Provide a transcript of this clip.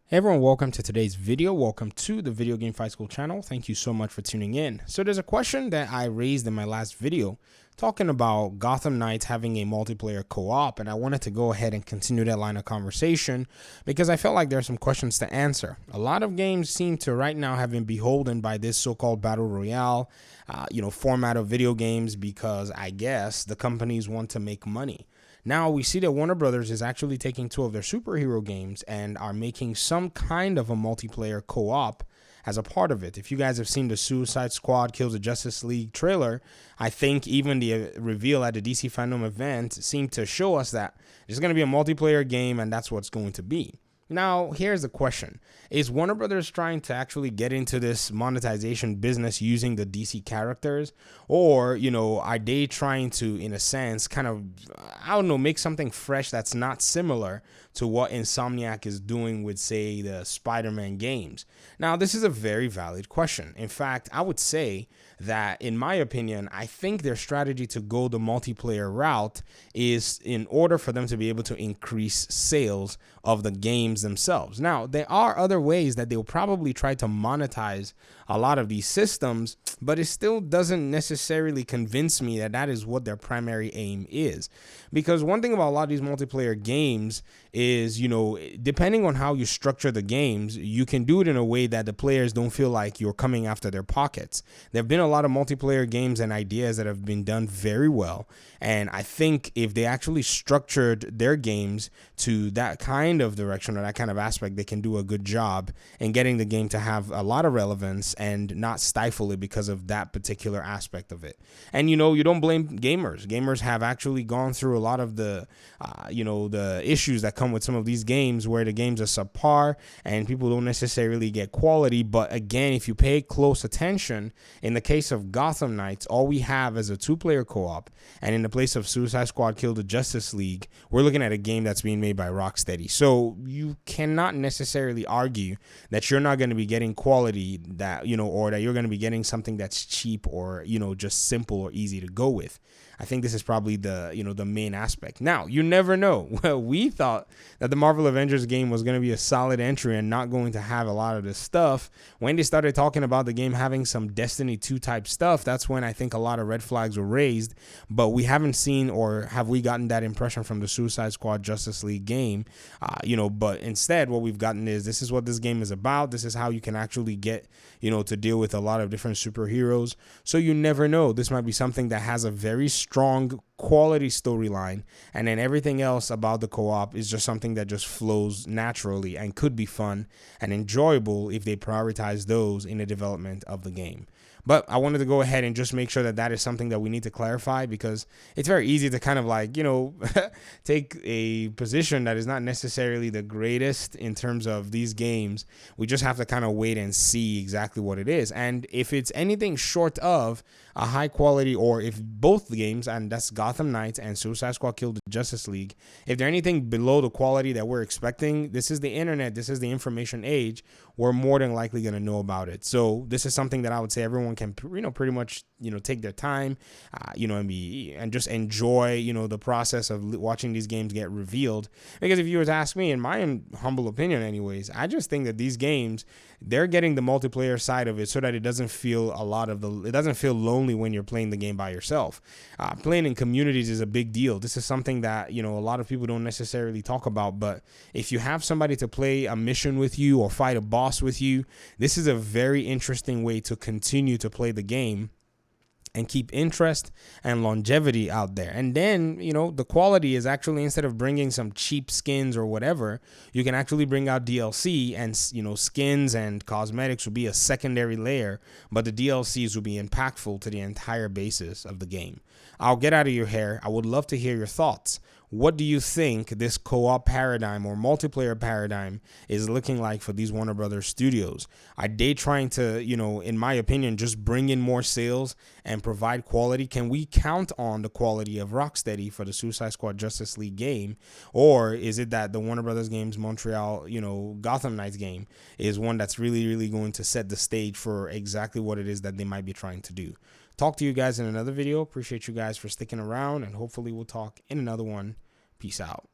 Hey everyone, welcome to today's video. Welcome to the Video Game Fight School channel. Thank you so much for tuning in. So there's a question that I raised in my last video talking about Gotham Knights having a multiplayer co-op, and I wanted to go ahead and continue that line of conversation because I felt like there are some questions to answer. A lot of games seem to right now have been beholden by this so-called battle royale, format of video games because I guess the companies want to make money. Now we see that Warner Brothers is actually taking two of their superhero games and are making some kind of a multiplayer co-op as a part of it. If you guys have seen the Suicide Squad Kills the Justice League trailer, I think even the reveal at the DC Fandom event seemed to show us that there's going to be a multiplayer game and that's what's going to be. Now, here's the question. Is Warner Brothers trying to actually get into this monetization business using the DC characters? Or, are they trying to, in a sense, kind of, make something fresh that's not similar to what Insomniac is doing with, say, the Spider-Man games? Now, this is a very valid question. In fact, I would say that, in my opinion, I think their strategy to go the multiplayer route is in order for them to be able to increase sales of the games themselves. Now, there are other ways that they'll probably try to monetize a lot of these systems, but it still doesn't necessarily convince me that that is what their primary aim is. Because one thing about a lot of these multiplayer games is, depending on how you structure the games, you can do it in a way that the players don't feel like you're coming after their pockets. There have been a lot of multiplayer games and ideas that have been done very well. And I think if they actually structured their games to that kind of direction or that kind of aspect, they can do a good job in getting the game to have a lot of relevance and not stifle it because of that particular aspect of it. And, you don't blame gamers. Gamers have actually gone through a lot of the, the issues that come with some of these games where the games are subpar and people don't necessarily get quality. But again, if you pay close attention, in the case of Gotham Knights, all we have is a two-player co-op. And in the place of Suicide Squad Kill the Justice League, we're looking at a game that's being made by Rocksteady. So you cannot necessarily argue that you're not going to be getting quality that, or that you're going to be getting something that's cheap or, just simple or easy to go with. I think this is probably the, the main aspect. Now, you never know. Well, we thought that the Marvel Avengers game was going to be a solid entry and not going to have a lot of this stuff. When they started talking about the game having some Destiny 2 type stuff, that's when I think a lot of red flags were raised. But we haven't seen, or have we gotten that impression from the Suicide Squad Justice League game? But instead what we've gotten is this is what this game is about. This is how you can actually get, to deal with a lot of different superheroes. So you never know. This might be something that has a very strong quality storyline, and then everything else about the co-op is just something that just flows naturally and could be fun and enjoyable if they prioritize those in the development of the game. But I wanted to go ahead and just make sure that that is something that we need to clarify, because it's very easy to kind of take a position that is not necessarily the greatest in terms of these games. We just have to kind of wait and see exactly what it is. And if it's anything short of a high quality, or if both the games, and that's Gotham Knights and Suicide Squad Kill the Justice League, if they're anything below the quality that we're expecting, this is the internet, this is the information age, we're more than likely going to know about it. So this is something that I would say everyone can, pretty much, take their time, and just enjoy, the process of watching these games get revealed. Because if you were to ask me, in my humble opinion anyways, I just think that these games, they're getting the multiplayer side of it so that it doesn't feel it doesn't feel lonely when you're playing the game by yourself. Playing in communities is a big deal. This is something that, a lot of people don't necessarily talk about, but if you have somebody to play a mission with you or fight a boss with you, this is a very interesting way to continue to play the game and keep interest and longevity out there. And then, the quality is actually, instead of bringing some cheap skins or whatever, you can actually bring out DLC, and, skins and cosmetics will be a secondary layer, but the DLCs will be impactful to the entire basis of the game. I'll get out of your hair. I would love to hear your thoughts. What do you think this co-op paradigm or multiplayer paradigm is looking like for these Warner Brothers studios? Are they trying to, in my opinion, just bring in more sales and provide quality? Can we count on the quality of Rocksteady for the Suicide Squad Justice League game? Or is it that the Warner Brothers games Montreal, Gotham Knights game is one that's really, really going to set the stage for exactly what it is that they might be trying to do? Talk to you guys in another video. Appreciate you guys for sticking around, and hopefully we'll talk in another one. Peace out.